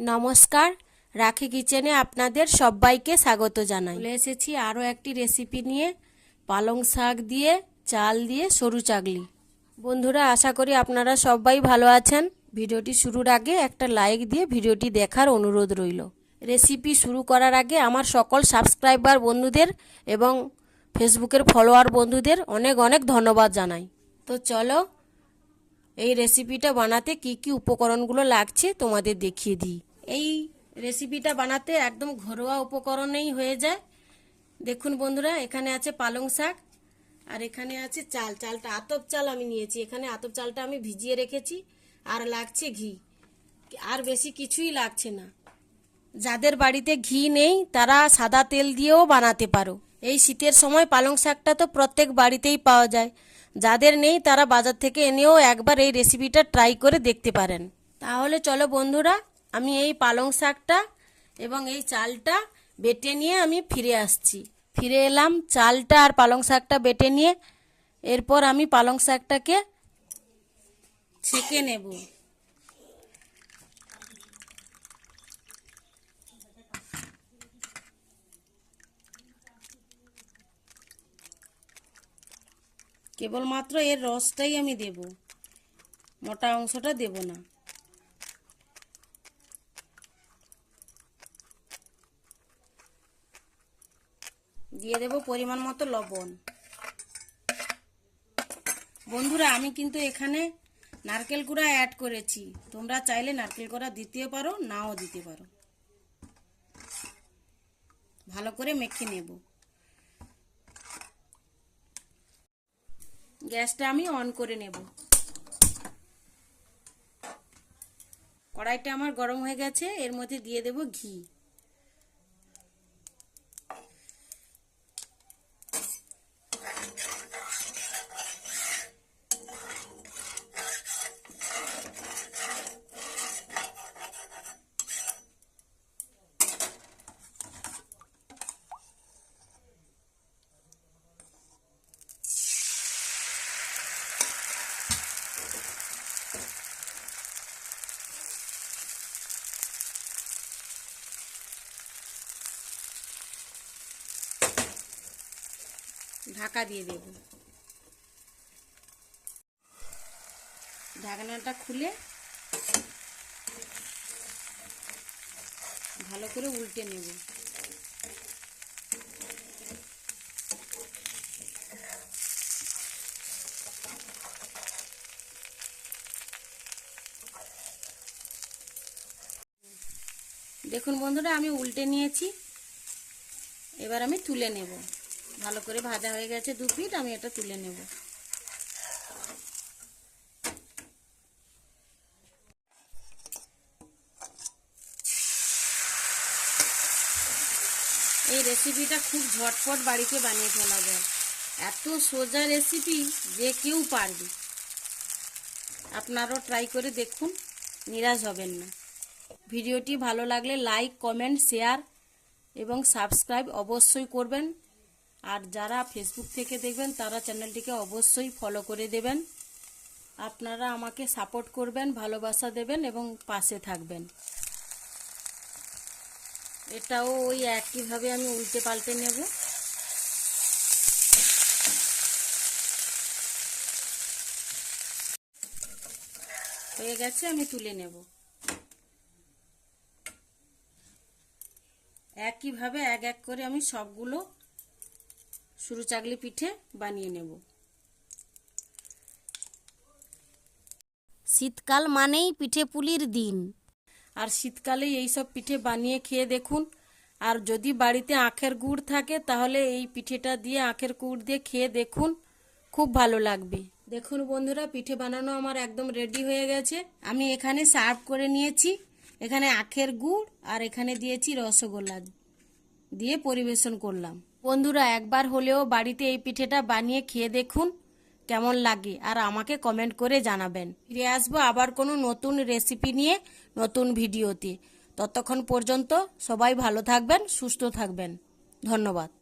নমস্কার, রাখি কিচেনে আপনাদের সবাইকে স্বাগত জানাই। চলে এসেছি আরও একটি রেসিপি নিয়ে, পালং শাক দিয়ে চাল দিয়ে সরু চাগলি। বন্ধুরা, আশা করি আপনারা সবাই ভালো আছেন। ভিডিওটি শুরুর আগে একটা লাইক দিয়ে ভিডিওটি দেখার অনুরোধ রইল। রেসিপি শুরু করার আগে আমার সকল সাবস্ক্রাইবার বন্ধুদের এবং ফেসবুকের ফলোয়ার বন্ধুদের অনেক অনেক ধন্যবাদ জানাই। তো চলো এই রেসিপিটা বানাতে কি কি উপকরণগুলো লাগছে তোমাদের দেখিয়ে দিই। এই রেসিপিটা বানাতে একদম ঘরোয়া উপকরণেই হয়ে যায়। দেখুন বন্ধুরা, এখানে আছে পালং শাক আর এখানে আছে চালটা আতপ চাল আমি নিয়েছি। এখানে আতপ চালটা আমি ভিজিয়ে রেখেছি। আর লাগছে ঘি, আর বেশি কিছুই লাগছে না। যাদের বাড়িতে ঘি নেই তারা সাদা তেল দিয়েও বানাতে পারো। এই শীতের সময় পালং শাকটা তো প্রত্যেক বাড়িতেই পাওয়া যায়। যাদের নেই তারা বাজার থেকে এনেও একবার এই রেসিপিটা ট্রাই করে দেখতে পারেন। তাহলে চলো বন্ধুরা, আমি এই পালং শাকটা এবং এই চালটা বেটে নিয়ে আমি ফিরে আসছি। ফিরে এলাম চালটা আর পালং শাকটা বেটে নিয়ে। এরপর আমি পালং শাকটাকে ছেঁকে নেব। কেবলমাত্র এর রসটাই আমি দেব, মোটা অংশটা দেব না। দিয়ে দেব পরিমাণ মতো লবণ। বন্ধুরা, আমি কিন্তু এখানে নারকেল কুড়া অ্যাড করেছি। তোমরা চাইলে নারকেল কুড়া দিতেও পারো, নাও দিতে পারো। ভালো করে মেখে নেব। গ্যাসটা আমি অন করে নেব। কড়াইটা আমার গরম হয়ে গেছে, এর মধ্যে দিয়ে দেব ঘি। ঢাকা দিয়ে দেব। ঢাকনাটা খুলে ভালো করে উল্টে নেব। দেখুন বন্ধুরা, আমি উল্টে নিয়েছি। এবার আমি তুলে নেব। ভালো করে ভাজা হয়ে গেছে 2 পিঠ, আমি এটা তুলে নেব। এই রেসিপিটা খুব ঝটপট বাড়িতে বানিয়ে ফেলা যায়। এত সোজা রেসিপি যে কেউ পারবে। আপনারাও ট্রাই করে দেখুন, নিরাশ হবেন না। ভিডিওটি ভালো লাগলে লাইক, কমেন্ট, শেয়ার এবং সাবস্ক্রাইব অবশ্যই করবেন। আর যারা ফেসবুক থেকে দেখবেন তারা চ্যানেলটিকে অবশ্যই ফলো করে দেবেন। আপনারা আমাকে সাপোর্ট করবেন, ভালোবাসা দেবেন এবং পাশে থাকবেন। এটাও ওই একইভাবে আমি উল্টে পাল্টে নেব। হয়ে গেছে, আমি তুলে নেব। একইভাবে এক এক করে আমি সবগুলো সরু চাগলি পিঠে বানিয়ে নেব। শীতকাল মানেই পিঠে পুলির দিন, আর শীতকালে এইসব পিঠে বানিয়ে খেয়ে দেখুন। আর যদি বাড়িতে আখের গুড় থাকে তাহলে এই পিঠেটা দিয়ে আখের গুড় দিয়ে খেয়ে দেখুন, খুব ভালো লাগবে। দেখুন বন্ধুরা, পিঠে বানানো আমার একদম রেডি হয়ে গেছে। আমি এখানে সার্ভ করে নিয়েছি। এখানে আখের গুড় আর এখানে দিয়েছি রসগোল্লা দিয়ে পরিবেশন করলাম। বন্ধুরা, একবার হলেও বাড়িতে এই পিঠেটা বানিয়ে খেয়ে দেখুন কেমন লাগে, আর আমাকে কমেন্ট করে জানাবেন। ফিরে আসবো আবার কোনো নতুন রেসিপি নিয়ে, নতুন ভিডিওতে। ততক্ষণ পর্যন্ত সবাই ভালো থাকবেন, সুস্থ থাকবেন। ধন্যবাদ।